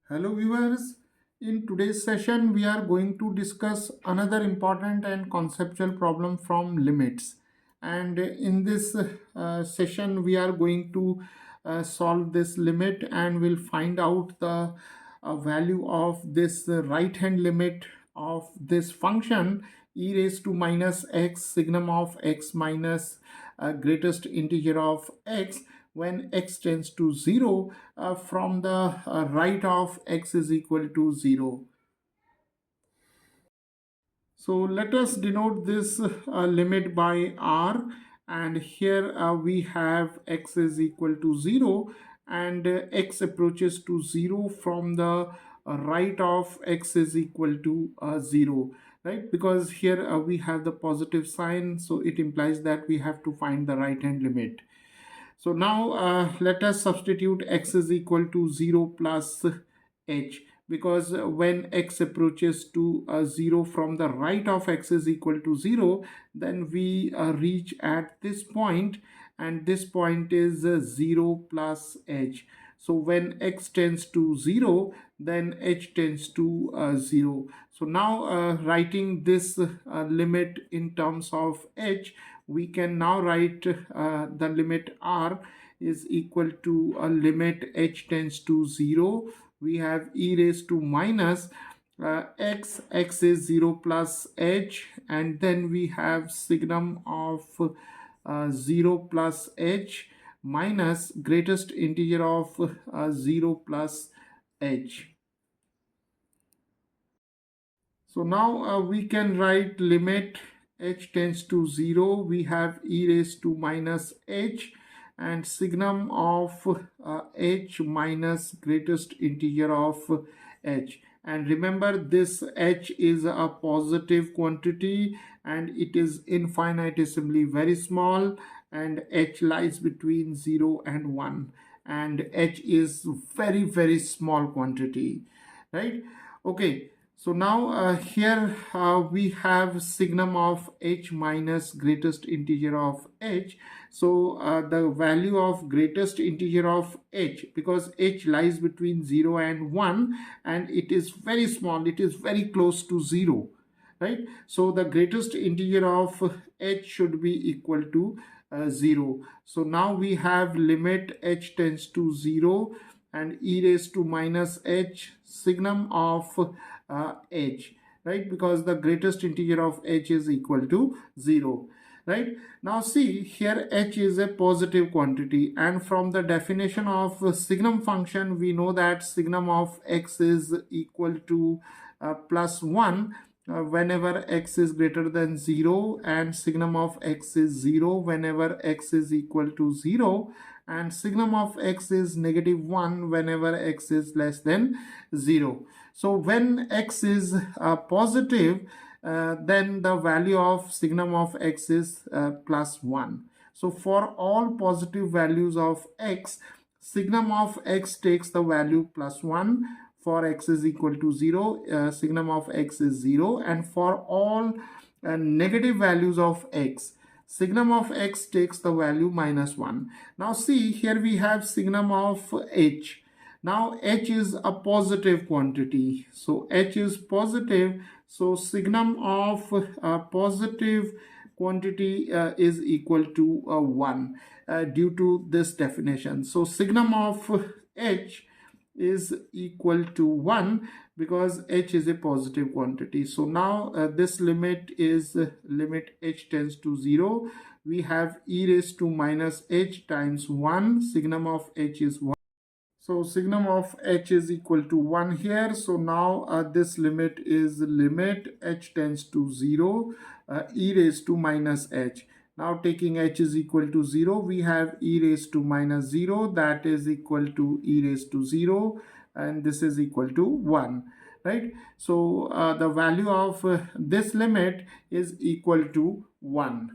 Hello viewers, in today's session we are going to discuss another important and conceptual problem from limits. And in this session we are going to solve this limit and we'll find out the value of this right hand limit of this function e raised to minus x signum of x minus greatest integer of x when x tends to 0 from the right of x is equal to 0. So let us denote this limit by r, and here we have x is equal to 0 and x approaches to 0 from the right of x is equal to 0, right? Because here we have the positive sign, so it implies that we have to find the right hand limit. So now let us substitute x is equal to 0 plus h, because when x approaches to 0 from the right of x is equal to 0, then we reach at this point, and this point is 0 plus h. So when x tends to 0, then h tends to 0. So now writing this limit in terms of h, we can now write the limit r is equal to a limit h tends to 0. We have e raised to minus x is 0 plus h, and then we have signum of 0 plus h minus greatest integer of 0 plus h. So now we can write limit h tends to 0. We have e raised to minus h and signum of h minus greatest integer of h. And remember, this h is a positive quantity and it is infinitesimally very small, and h lies between 0 and 1, and h is very small quantity, right? Okay, so now here we have signum of h minus greatest integer of h. So the value of greatest integer of h, because h lies between 0 and 1 and it is very small, it is very close to 0, right? So the greatest integer of h should be equal to 0. So now we have limit h tends to 0 and e raised to minus h signum of h, right? Because the greatest integer of h is equal to 0, right? Now see, here h is a positive quantity, and from the definition of signum function we know that signum of x is equal to plus 1 whenever x is greater than 0, and signum of x is 0 whenever x is equal to 0, and signum of x is negative 1 whenever x is less than 0. So when x is positive, then the value of signum of x is plus 1. So for all positive values of x, signum of x takes the value plus 1. For x is equal to 0, signum of x is 0, and for all negative values of x, signum of x takes the value minus 1. Now see, here we have signum of h. Now h is a positive quantity, so h is positive, so signum of positive quantity is equal to 1 due to this definition. So signum of h is equal to 1 because h is a positive quantity. So now this limit is limit h tends to 0. We have e raised to minus h times 1. Signum of h is 1. So signum of h is equal to 1 here. So now this limit is limit h tends to 0 e raised to minus h. Now taking h is equal to 0, we have e raised to minus 0, that is equal to e raised to 0, and this is equal to 1, right? So the value of this limit is equal to 1.